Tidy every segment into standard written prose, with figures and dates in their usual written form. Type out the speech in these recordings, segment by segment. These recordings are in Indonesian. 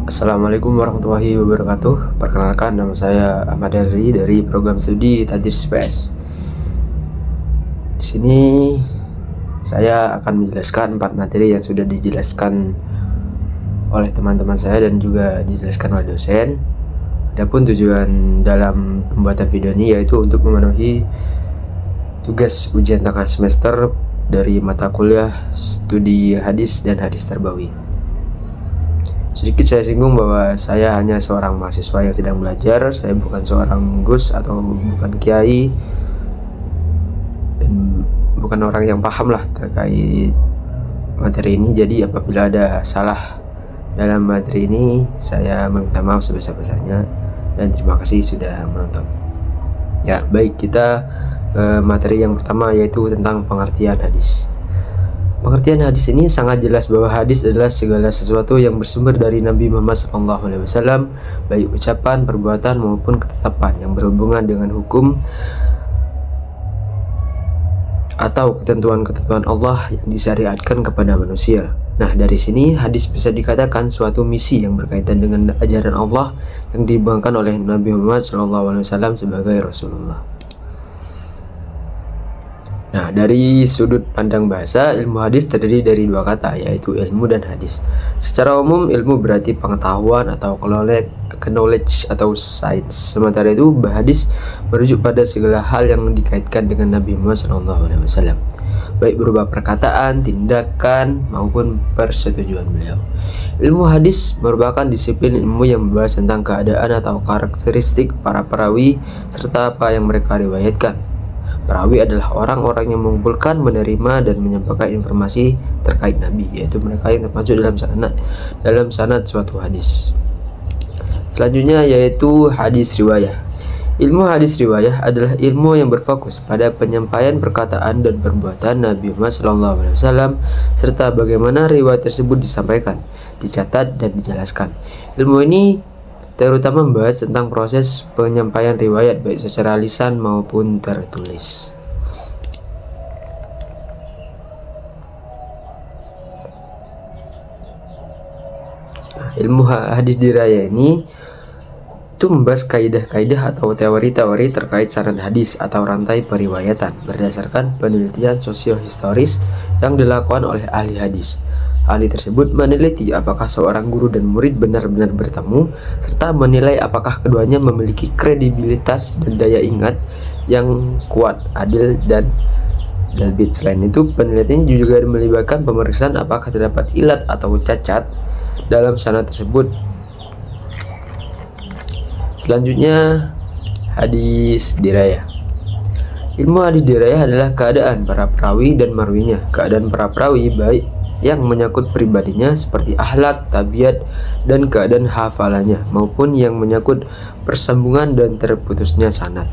Assalamualaikum warahmatullahi wabarakatuh. Perkenalkan, nama saya Ahmad Dari program studi Tadris PS. Di sini saya akan menjelaskan 4 materi yang sudah dijelaskan oleh teman-teman saya dan juga dijelaskan oleh dosen. Adapun tujuan dalam pembuatan video ini yaitu untuk memenuhi tugas ujian tengah semester dari mata kuliah studi hadis dan hadis tarbawi. Sedikit saya singgung bahwa saya hanya seorang mahasiswa yang sedang belajar. Saya bukan seorang gus atau bukan kiai, dan bukan orang yang paham lah terkait materi ini. Jadi apabila ada salah dalam materi ini, saya meminta maaf sebesar-besarnya dan terima kasih sudah menonton. Ya, baik, kita ke materi yang pertama, yaitu tentang pengertian hadis. Pengertian hadis ini sangat jelas bahwa hadis adalah segala sesuatu yang bersumber dari Nabi Muhammad SAW, baik ucapan, perbuatan maupun ketetapan yang berhubungan dengan hukum atau ketentuan-ketentuan Allah yang disyariatkan kepada manusia. Nah, dari sini hadis bisa dikatakan suatu misi yang berkaitan dengan ajaran Allah yang dibawakan oleh Nabi Muhammad SAW sebagai Rasulullah. Nah, dari sudut pandang bahasa, ilmu hadis terdiri dari 2 kata, yaitu ilmu dan hadis. Secara umum, ilmu berarti pengetahuan atau knowledge atau science. Sementara itu, hadis merujuk pada segala hal yang dikaitkan dengan Nabi Muhammad SAW, baik berupa perkataan, tindakan, maupun persetujuan beliau. Ilmu hadis merupakan disiplin ilmu yang membahas tentang keadaan atau karakteristik para perawi serta apa yang mereka riwayatkan. Perawi adalah orang-orang yang mengumpulkan, menerima, dan menyampaikan informasi terkait Nabi, yaitu mereka yang termasuk dalam sanad suatu hadis. Selanjutnya yaitu hadis riwayah. Ilmu hadis riwayah adalah ilmu yang berfokus pada penyampaian perkataan dan perbuatan Nabi Muhammad SAW serta bagaimana riwayat tersebut disampaikan, dicatat, dan dijelaskan. Ilmu ini terutama membahas tentang proses penyampaian riwayat baik secara lisan maupun tertulis. Nah, ilmu hadis diraya ini itu membahas kaidah-kaidah atau teori-teori terkait sanad hadis atau rantai periwayatan berdasarkan penelitian sosiohistoris yang dilakukan oleh ahli hadis. Ahli tersebut meneliti apakah seorang guru dan murid benar-benar bertemu, serta menilai apakah keduanya memiliki kredibilitas dan daya ingat yang kuat, adil, dan dalbit. Selain itu, penelitian juga melibatkan pemeriksaan apakah terdapat ilat atau cacat dalam sanad tersebut. Selanjutnya, hadis dirayah. Ilmu hadis dirayah adalah keadaan para perawi dan marwinya. Keadaan para perawi baik yang menyangkut pribadinya seperti akhlak, tabiat, dan keadaan hafalannya, maupun yang menyangkut persambungan dan terputusnya sanad.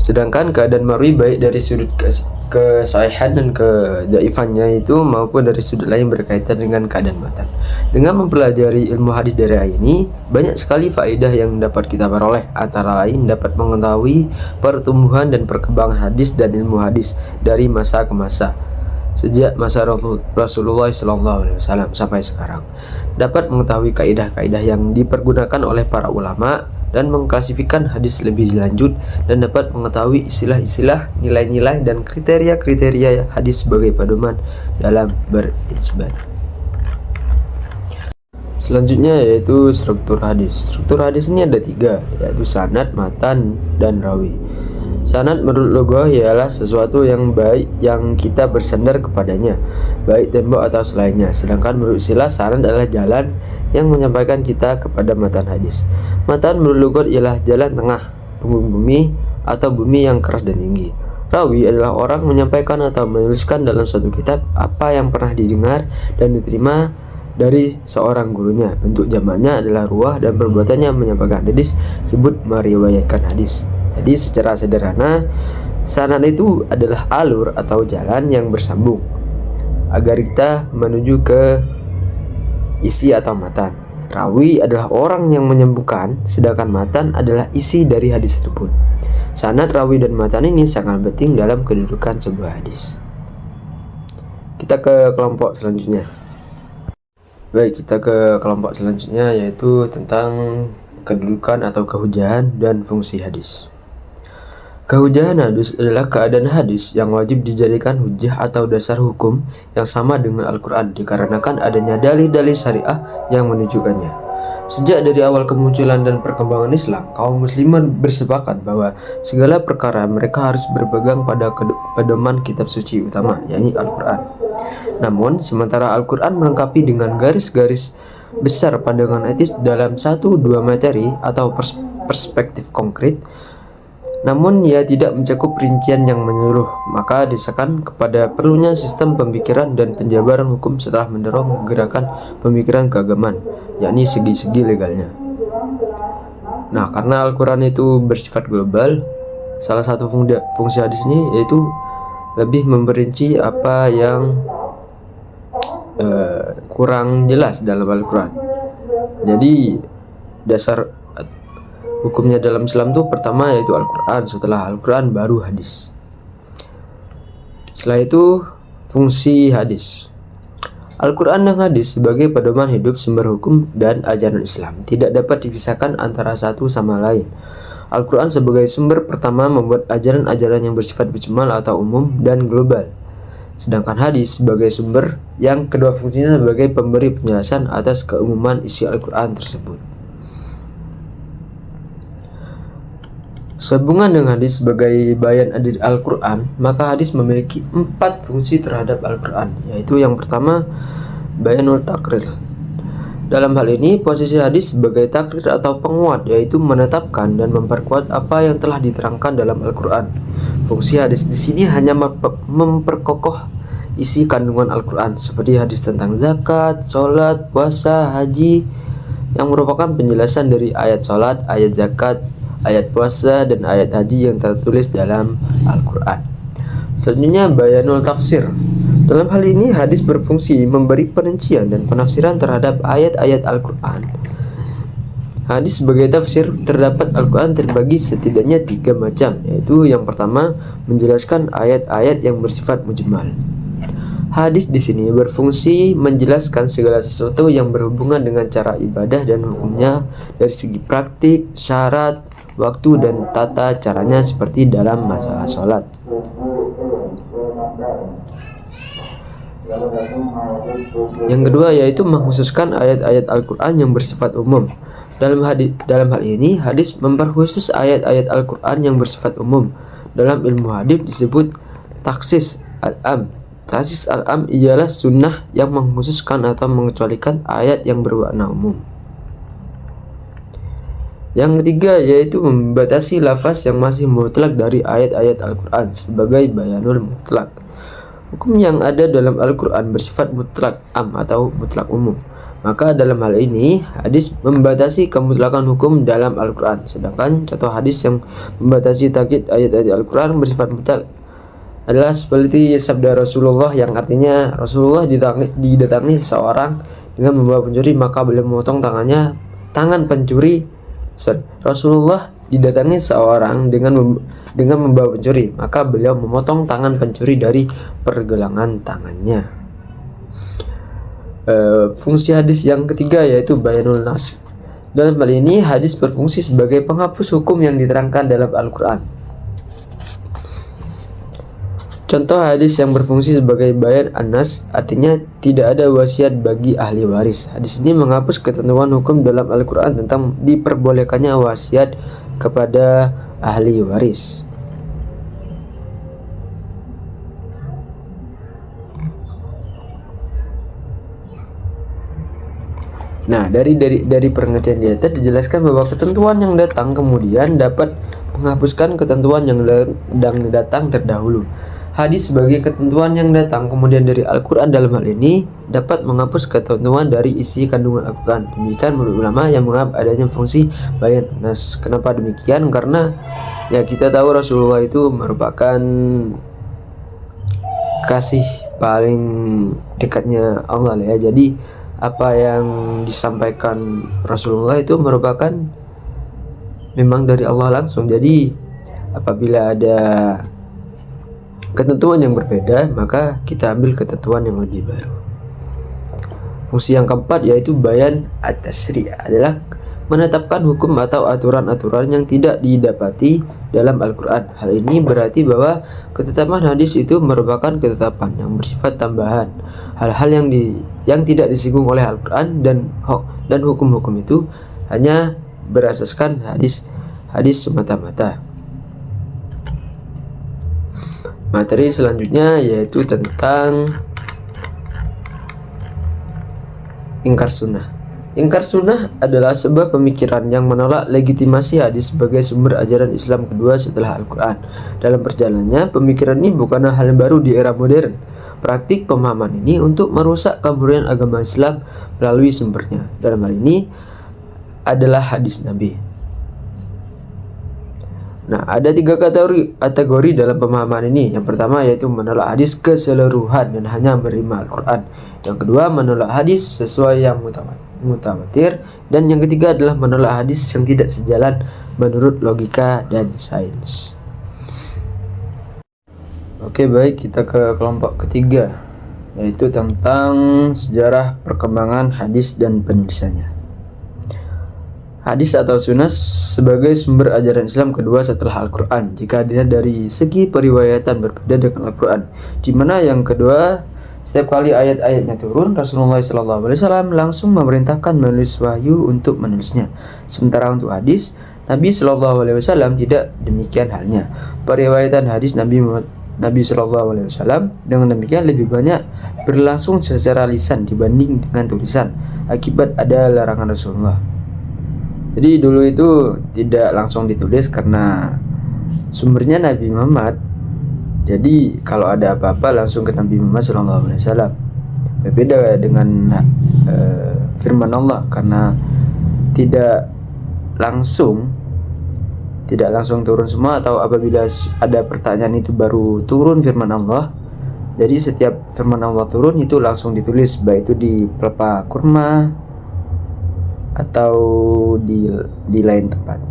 Sedangkan keadaan marwi baik dari sudut kesahihan dan kedhaifannya itu maupun dari sudut lain berkaitan dengan keadaan matan. Dengan mempelajari ilmu hadis dirayah ini, banyak sekali faedah yang dapat kita peroleh, antara lain dapat mengetahui pertumbuhan dan perkembangan hadis dan ilmu hadis dari masa ke masa, sejak masa Rasulullah SAW sampai sekarang. Dapat mengetahui kaidah-kaidah yang dipergunakan oleh para ulama dan mengklasifikasikan hadis lebih lanjut, dan dapat mengetahui istilah-istilah, nilai-nilai, dan kriteria-kriteria hadis sebagai pedoman dalam berisbat. Selanjutnya yaitu struktur hadis. Struktur hadis ini ada 3, yaitu sanad, matan, dan rawi. Sanad menurut logo ialah sesuatu yang baik yang kita bersandar kepadanya, baik tembok atau selainnya. Sedangkan menurut istilah, sanad adalah jalan yang menyampaikan kita kepada matan hadis. Matan menurut logo ialah jalan tengah, punggung bumi, atau bumi yang keras dan tinggi. Rawi adalah orang menyampaikan atau menuliskan dalam suatu kitab apa yang pernah didengar dan diterima dari seorang gurunya. Bentuk jamaknya adalah ruwah dan perbuatannya menyampaikan hadis sebut meriwayatkan hadis. Jadi secara sederhana, sanad itu adalah alur atau jalan yang bersambung agar kita menuju ke isi atau matan. Rawi adalah orang yang menyembuhkan, sedangkan matan adalah isi dari hadis tersebut. Sanad, rawi, dan matan ini sangat penting dalam kedudukan sebuah hadis. Kita ke kelompok selanjutnya. Baik, kita ke kelompok selanjutnya, yaitu tentang kedudukan atau kehujahan dan fungsi hadis. Kehujahan hadis adalah keadaan hadis yang wajib dijadikan hujah atau dasar hukum yang sama dengan Al-Quran dikarenakan adanya dalil-dalil syariah yang menunjukkannya. Sejak dari awal kemunculan dan perkembangan Islam, kaum muslimin bersepakat bahwa segala perkara mereka harus berpegang pada pedoman kitab suci utama, yakni Al-Quran. Namun, sementara Al-Quran melengkapi dengan garis-garis besar pandangan etis dalam 1-2 materi atau perspektif konkret, namun ia tidak mencakup rincian yang menyeluruh, maka desakan kepada perlunya sistem pemikiran dan penjabaran hukum setelah mendorong gerakan pemikiran keagamaan, yakni segi-segi legalnya. Nah, karena Al-Quran itu bersifat global, salah satu fungsi hadis ini yaitu lebih memperinci apa yang kurang jelas dalam Al-Quran. Jadi dasar hukumnya dalam Islam itu pertama yaitu Al-Quran, setelah Al-Quran baru hadis. Setelah itu fungsi hadis. Al-Quran dan hadis sebagai pedoman hidup, sumber hukum dan ajaran Islam tidak dapat dipisahkan antara satu sama lain. Al-Quran sebagai sumber pertama membuat ajaran-ajaran yang bersifat mujmal atau umum dan global. Sedangkan hadis sebagai sumber yang kedua fungsinya sebagai pemberi penjelasan atas keumuman isi Al-Quran tersebut. Sehubungan dengan hadis sebagai bayan adil Al-Quran, maka hadis memiliki 4 fungsi terhadap Al-Quran, yaitu yang pertama, bayanul takrir. Dalam hal ini, posisi hadis sebagai takrir atau penguat, yaitu menetapkan dan memperkuat apa yang telah diterangkan dalam Al-Quran. Fungsi hadis di sini hanya memperkokoh isi kandungan Al-Quran, seperti hadis tentang zakat, sholat, puasa, haji, yang merupakan penjelasan dari ayat sholat, ayat zakat, ayat puasa, dan ayat haji yang tertulis dalam Al-Quran. Selanjutnya, bayanul tafsir. Dalam hal ini, hadis berfungsi memberi perincian dan penafsiran terhadap ayat-ayat Al-Quran. Hadis sebagai tafsir terdapat Al-Quran terbagi setidaknya 3 macam, yaitu yang pertama, menjelaskan ayat-ayat yang bersifat mujmal. Hadis di sini berfungsi menjelaskan segala sesuatu yang berhubungan dengan cara ibadah dan hukumnya dari segi praktik, syarat, waktu, dan tata caranya seperti dalam masalah sholat. Yang kedua yaitu mengkhususkan ayat-ayat Al-Quran yang bersifat umum. Dalam hal ini, hadis memperkhusus ayat-ayat Al-Quran yang bersifat umum. Dalam ilmu hadis disebut taksis al-am. Taksis al-am ialah sunnah yang mengkhususkan atau mengecualikan ayat yang bermakna umum. Yang ketiga yaitu membatasi lafaz yang masih mutlak dari ayat-ayat Al-Quran sebagai bayanul mutlak. Hukum yang ada dalam Al-Quran bersifat mutlak am atau mutlak umum. Maka dalam hal ini hadis membatasi kemutlakan hukum dalam Al-Quran. Sedangkan contoh hadis yang membatasi takkid ayat-ayat Al-Quran bersifat mutlak adalah seperti sabda Rasulullah yang artinya Rasulullah didatangi seseorang dengan membawa pencuri, maka beliau memotong tangan pencuri. Rasulullah didatangi seorang dengan membawa pencuri, maka beliau memotong tangan pencuri dari pergelangan tangannya. Fungsi hadis yang ketiga yaitu bayanul nas. Dalam hal ini hadis berfungsi sebagai penghapus hukum yang diterangkan dalam Al-Quran. Contoh hadis yang berfungsi sebagai bayan an-nas artinya tidak ada wasiat bagi ahli waris. Hadis ini menghapus ketentuan hukum dalam Al-Quran tentang diperbolehkannya wasiat kepada ahli waris. Nah, dari pengertian di atas dijelaskan bahwa ketentuan yang datang kemudian dapat menghapuskan ketentuan yang datang terdahulu. Hadis sebagai ketentuan yang datang kemudian dari Al-Quran dalam hal ini dapat menghapus ketentuan dari isi kandungan Al-Quran. Demikian menurut ulama yang menganggap adanya fungsi bayan nas. Kenapa demikian? Karena ya kita tahu Rasulullah itu merupakan kasih paling dekatnya Allah ya. Jadi apa yang disampaikan Rasulullah itu merupakan memang dari Allah langsung. Jadi Apabila ada ketentuan yang berbeda, maka kita ambil ketentuan yang lebih baru. Fungsi yang keempat yaitu bayan at-tasyri' adalah menetapkan hukum atau aturan-aturan yang tidak didapati dalam Al-Quran. Hal ini berarti bahwa ketetapan hadis itu merupakan ketetapan yang bersifat tambahan, hal-hal yang tidak disinggung oleh Al-Quran, dan hukum-hukum itu hanya berasaskan hadis semata-mata. Materi selanjutnya yaitu tentang ingkar sunnah. Ingkar sunnah adalah sebuah pemikiran yang menolak legitimasi hadis sebagai sumber ajaran Islam kedua setelah Al-Quran. Dalam perjalanannya, pemikiran ini bukanlah hal yang baru di era modern. Praktik pemahaman ini untuk merusak kemurnian agama Islam melalui sumbernya. Dalam hal ini adalah hadis Nabi. Nah, ada 3 kategori dalam pemahaman ini. Yang pertama yaitu menolak hadis keseluruhan dan hanya menerima Al-Quran. Yang kedua, menolak hadis sesuai yang mutawatir. Dan yang ketiga adalah menolak hadis yang tidak sejalan menurut logika dan sains. Oke, baik, kita ke kelompok ketiga, yaitu tentang sejarah perkembangan hadis dan penulisannya. Hadis atau sunnah sebagai sumber ajaran Islam kedua setelah Al-Quran jika dilihat dari segi periwayatan berbeda dengan Al-Quran, di mana yang kedua, setiap kali ayat-ayatnya turun, Rasulullah SAW langsung memerintahkan menulis wahyu untuk menulisnya. Sementara untuk hadis, Nabi SAW tidak demikian halnya. Periwayatan hadis Nabi SAW dengan demikian lebih banyak berlangsung secara lisan dibanding dengan tulisan, akibat ada larangan Rasulullah. Jadi dulu itu tidak langsung ditulis karena sumbernya Nabi Muhammad. Jadi kalau ada apa-apa langsung ke Nabi Muhammad SAW. Berbeda dengan firman Allah, karena tidak langsung turun semua, atau apabila ada pertanyaan itu baru turun firman Allah. Jadi setiap firman Allah turun itu langsung ditulis, baik itu di pelepah kurma atau di lain tempat.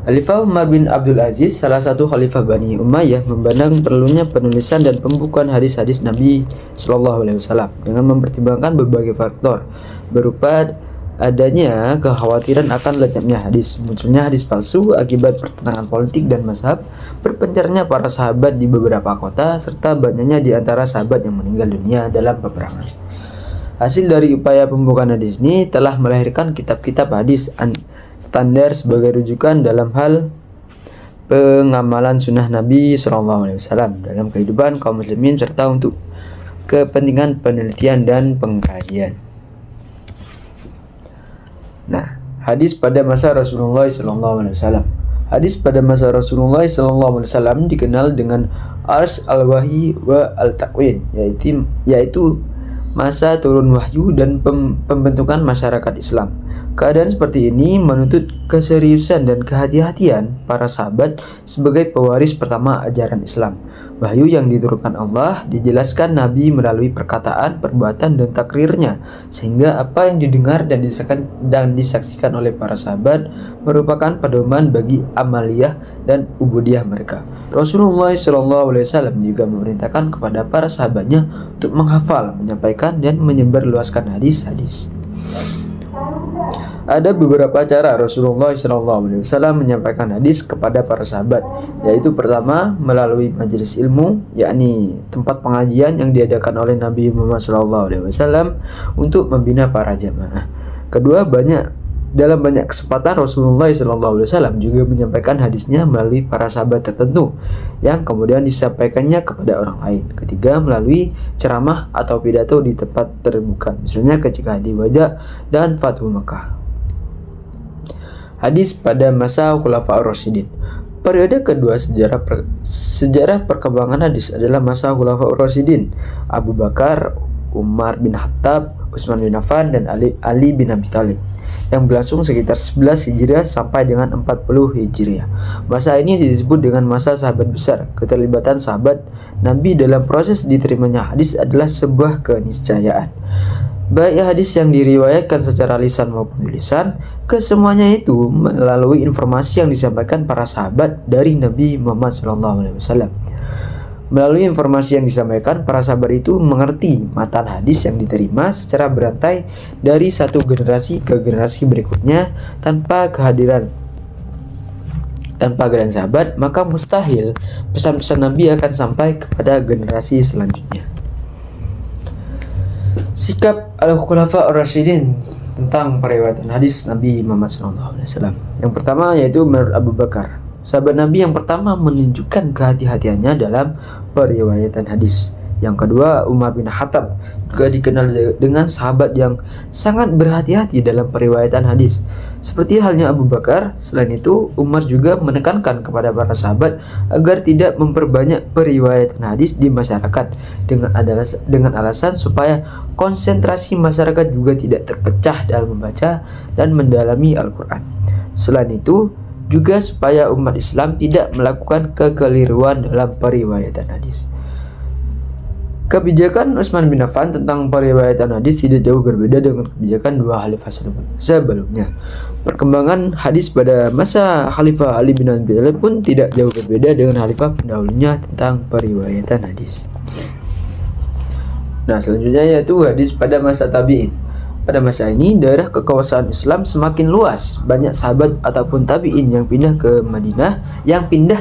Khalifah Umar bin Abdul Aziz, salah satu khalifah Bani Umayyah, memandang perlunya penulisan dan pembukuan hadis-hadis Nabi SAW dengan mempertimbangkan berbagai faktor, berupa adanya kekhawatiran akan lenyapnya hadis, munculnya hadis palsu akibat pertentangan politik dan mazhab, berpencarnya para sahabat di beberapa kota, serta banyaknya di antara sahabat yang meninggal dunia dalam peperangan. Hasil dari upaya pembukaan hadis ini telah melahirkan kitab-kitab hadis standar sebagai rujukan dalam hal pengamalan sunnah Nabi SAW dalam kehidupan kaum muslimin serta untuk kepentingan penelitian dan pengkajian. Nah, hadis pada masa Rasulullah SAW. Hadis pada masa Rasulullah SAW dikenal dengan ars al-wahyi wa al-taqwin, yaitu masa turun wahyu dan pembentukan masyarakat Islam. Keadaan seperti ini menuntut keseriusan dan kehati-hatian para sahabat sebagai pewaris pertama ajaran Islam. Wahyu yang diturunkan Allah dijelaskan Nabi melalui perkataan, perbuatan, dan takrirnya, sehingga apa yang didengar dan disaksikan oleh para sahabat merupakan pedoman bagi amaliyah dan ubudiyah mereka. Rasulullah SAW juga memerintahkan kepada para sahabatnya untuk menghafal, menyampaikan, dan menyebarluaskan hadis-hadis. Ada beberapa cara Rasulullah SAW menyampaikan hadis kepada para sahabat, yaitu pertama melalui majelis ilmu, yakni tempat pengajian yang diadakan oleh Nabi Muhammad SAW untuk membina para jamaah. Kedua, dalam banyak kesempatan Rasulullah SAW juga menyampaikan hadisnya melalui para sahabat tertentu yang kemudian disampaikannya kepada orang lain. Ketiga, melalui ceramah atau pidato di tempat terbuka, misalnya ketika di Wajah dan Fathu Makkah. Hadis pada masa Khulafaur Rasyidin. Periode kedua sejarah perkembangan hadis adalah masa Khulafaur Rasyidin, Abu Bakar, Umar bin Khattab, Utsman bin Affan, dan Ali bin Abi Thalib, yang berlangsung sekitar 11 Hijriah sampai dengan 40 Hijriah. Masa ini disebut dengan masa sahabat besar. Keterlibatan sahabat Nabi dalam proses diterimanya hadis adalah sebuah keniscayaan. baik hadis yang diriwayatkan secara lisan maupun tulisan, kesemuanya itu melalui informasi yang disampaikan para sahabat dari Nabi Muhammad SAW. Melalui informasi yang disampaikan, para sahabat itu mengerti matan hadis yang diterima secara berantai dari satu generasi ke generasi berikutnya tanpa kehadiran sahabat, maka mustahil pesan-pesan Nabi akan sampai kepada generasi selanjutnya. Sikap Al-Khulafa Ar-Rasyidin tentang periwayatan hadis Nabi Muhammad SAW. Yang pertama yaitu menurut Abu Bakar, sahabat Nabi yang pertama menunjukkan kehati-hatiannya dalam periwayatan hadis. Yang kedua, Umar bin Khattab, juga dikenal dengan sahabat yang sangat berhati-hati dalam periwayatan hadis. Seperti halnya Abu Bakar, selain itu Umar juga menekankan kepada para sahabat agar tidak memperbanyak periwayatan hadis di masyarakat dengan alasan supaya konsentrasi masyarakat juga tidak terpecah dalam membaca dan mendalami Al-Quran. Selain itu, juga supaya umat Islam tidak melakukan kekeliruan dalam periwayatan hadis. Kebijakan Utsman bin Affan tentang periwayatan hadis tidak jauh berbeda dengan kebijakan dua khalifah sebelumnya. Perkembangan hadis pada masa Khalifah Ali bin Abi Thalib pun tidak jauh berbeda dengan khalifah pendahulunya tentang periwayatan hadis. Nah, selanjutnya yaitu hadis pada masa tabi'in. Pada masa ini, daerah kekuasaan Islam semakin luas. Banyak sahabat ataupun tabi'in yang pindah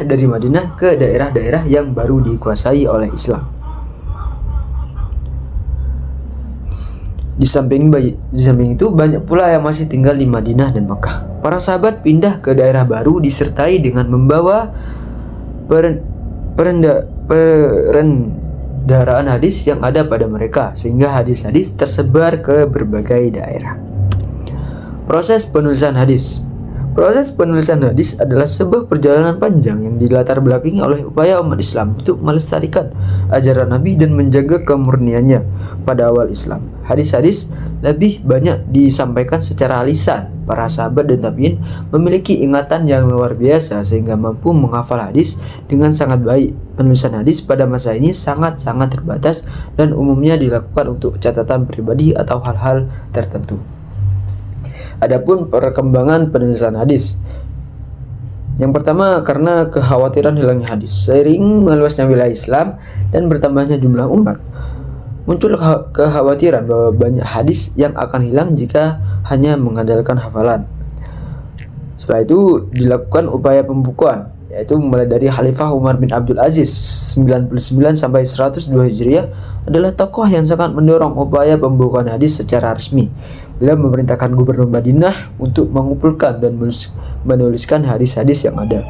dari Madinah ke daerah-daerah yang baru dikuasai oleh Islam. Di samping itu banyak pula yang masih tinggal di Madinah dan Mekah. Para sahabat pindah ke daerah baru disertai dengan membawa perendaraan hadis yang ada pada mereka, sehingga hadis-hadis tersebar ke berbagai daerah. Proses penulisan hadis. Proses penulisan hadis adalah sebuah perjalanan panjang yang dilatar belakangi oleh upaya umat Islam untuk melestarikan ajaran Nabi dan menjaga kemurniannya. Pada awal Islam, hadis-hadis lebih banyak disampaikan secara lisan. Para sahabat dan tabi'in memiliki ingatan yang luar biasa sehingga mampu menghafal hadis dengan sangat baik. Penulisan hadis pada masa ini sangat-sangat terbatas dan umumnya dilakukan untuk catatan pribadi atau hal-hal tertentu. Adapun perkembangan penulisan hadis. Yang pertama, karena kekhawatiran hilangnya hadis. Seiring meluasnya wilayah Islam dan bertambahnya jumlah umat, muncul kekhawatiran bahwa banyak hadis yang akan hilang jika hanya mengandalkan hafalan. Setelah itu dilakukan upaya pembukuan, yaitu mulai dari Khalifah Umar bin Abdul Aziz 99 sampai 102 Hijriah adalah tokoh yang sangat mendorong upaya pembukuan hadis secara resmi. Beliau memerintahkan gubernur Madinah untuk mengumpulkan dan menuliskan hadis-hadis yang ada.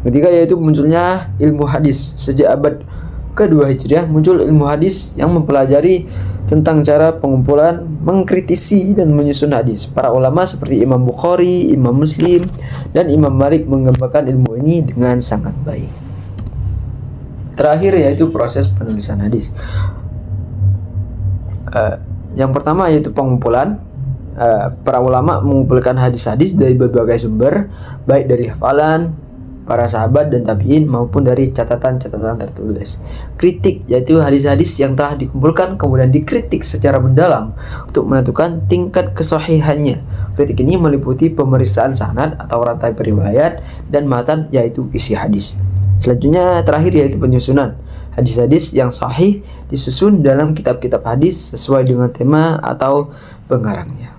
Ketiga yaitu munculnya ilmu hadis. Sejak abad kedua Hijriah muncul ilmu hadis yang mempelajari tentang cara pengumpulan, mengkritisi dan menyusun hadis. Para ulama seperti Imam Bukhari, Imam Muslim, dan Imam Malik mengembangkan ilmu ini dengan sangat baik. Terakhir yaitu proses penulisan hadis. Yang pertama yaitu pengumpulan. Para ulama mengumpulkan hadis-hadis dari berbagai sumber, baik dari hafalan para sahabat dan tabi'in maupun dari catatan-catatan tertulis. Kritik yaitu hadis-hadis yang telah dikumpulkan kemudian dikritik secara mendalam untuk menentukan tingkat kesahihannya. Kritik ini meliputi pemeriksaan sanad atau rantai periwayat dan matan yaitu isi hadis. Selanjutnya terakhir yaitu penyusunan. Hadis-hadis yang sahih disusun dalam kitab-kitab hadis sesuai dengan tema atau pengarangnya.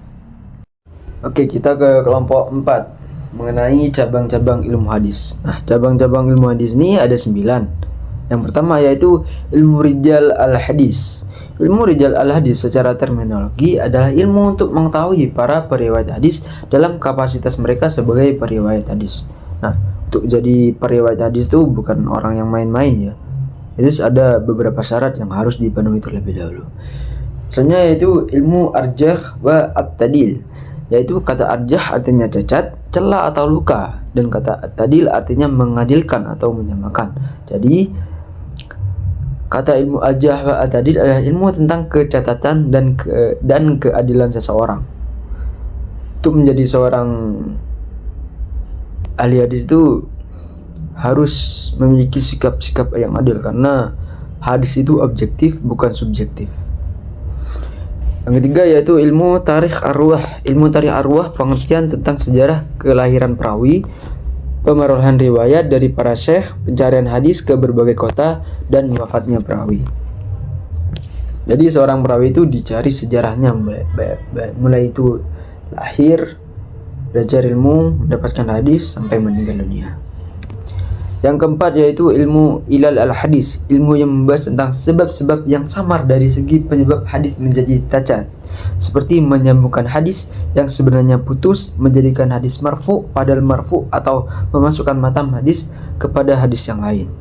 Oke, kita ke kelompok 4 mengenai cabang-cabang ilmu hadis. Nah, cabang-cabang ilmu hadis ini ada 9. Yang pertama yaitu ilmu rijal al-hadis. Ilmu rijal al-hadis secara terminologi adalah ilmu untuk mengetahui para periwayat hadis dalam kapasitas mereka sebagai periwayat hadis. Nah, untuk jadi periwayat hadis itu bukan orang yang main-main ya. Jadi ada beberapa syarat yang harus dipenuhi terlebih dahulu. Selanjutnya yaitu ilmu arjah wa at-tadil. Yaitu kata arjah artinya cacat, celah atau luka, dan kata at-tadil artinya mengadilkan atau menyamakan. Jadi kata ilmu arjah wa at-tadil adalah ilmu tentang kecacatan dan keadilan seseorang. Untuk menjadi seorang ahli hadis itu harus memiliki sikap-sikap yang adil karena hadis itu objektif bukan subjektif. Yang ketiga yaitu ilmu tarikh arwah. Ilmu tarikh arwah pengertian tentang sejarah kelahiran perawi, pemerolehan riwayat dari para syekh, pencarian hadis ke berbagai kota, dan wafatnya perawi. Jadi seorang perawi itu dicari sejarahnya mulai itu lahir, belajar ilmu, mendapatkan hadis sampai meninggal dunia. Yang keempat yaitu ilmu ilal al-hadis, ilmu yang membahas tentang sebab-sebab yang samar dari segi penyebab hadis menjadi cacat, seperti menyambungkan hadis yang sebenarnya putus menjadikan hadis marfu padahal marfu, atau memasukkan matan hadis kepada hadis yang lain.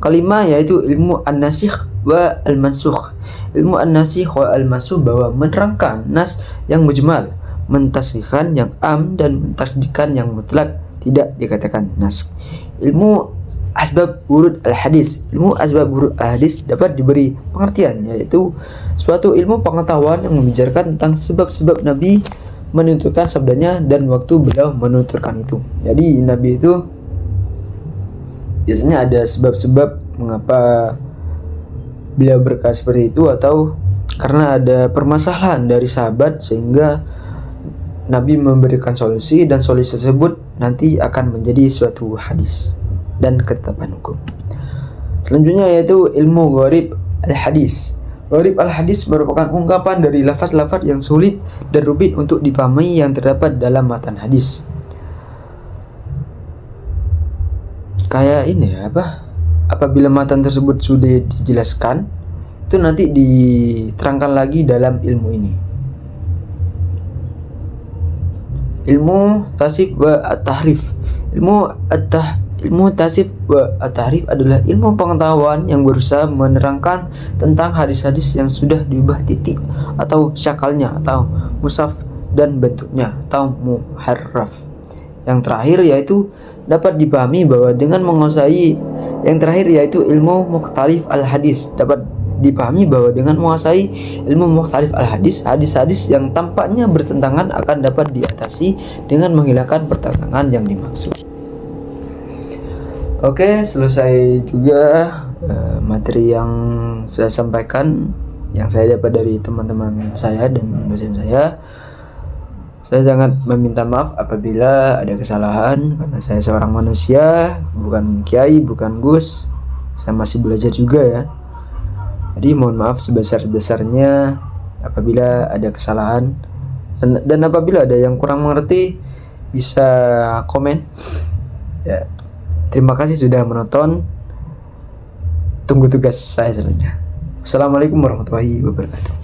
Kelima yaitu ilmu an-nasikh wa al-mansukh. Ilmu an-nasikh wa al-mansukh bahwa menerangkan nas yang mujmal, mentasdiqkan yang am, dan mentasdiqkan yang mutlak tidak dikatakan nas. Ilmu asbab wurud al-hadis. Ilmu asbab wurud al-hadis dapat diberi pengertian yaitu suatu ilmu pengetahuan yang membicarakan tentang sebab-sebab Nabi menuturkan sabdanya dan waktu beliau menuturkan itu. Jadi Nabi itu biasanya ada sebab-sebab mengapa beliau berkata seperti itu, atau karena ada permasalahan dari sahabat sehingga Nabi memberikan solusi, dan solusi tersebut nanti akan menjadi suatu hadis dan ketetapan hukum. Selanjutnya yaitu ilmu gharib al-hadis. Gharib al-hadis merupakan ungkapan dari lafaz-lafaz yang sulit dan rumit untuk dipahami yang terdapat dalam matan hadis. Kayak ini apabila matan tersebut sudah dijelaskan, itu nanti diterangkan lagi dalam ilmu ini. Ilmu tasif wa at-tahrif. Ilmu tasif wa at-tahrif adalah ilmu pengetahuan yang berusaha menerangkan tentang hadis-hadis yang sudah diubah titik atau syakalnya, atau musaf dan bentuknya, atau muharraf. Yang terakhir yaitu dapat dipahami bahwa dengan menguasai ilmu mukhtalif al-hadis, dapat dipahami bahwa dengan menguasai ilmu mukhtalif al-hadis, hadis-hadis yang tampaknya bertentangan akan dapat diatasi dengan menghilangkan pertentangan yang dimaksud. Oke, selesai juga materi yang saya sampaikan, yang saya dapat dari teman-teman saya dan dosen saya. Saya sangat meminta maaf apabila ada kesalahan, karena saya seorang manusia, bukan kiai, bukan gus. Saya masih belajar juga ya. Jadi mohon maaf sebesar-besarnya apabila ada kesalahan, dan apabila ada yang kurang mengerti bisa komen ya. Terima kasih sudah menonton. Tunggu tugas saya selanjutnya. Assalamualaikum warahmatullahi wabarakatuh.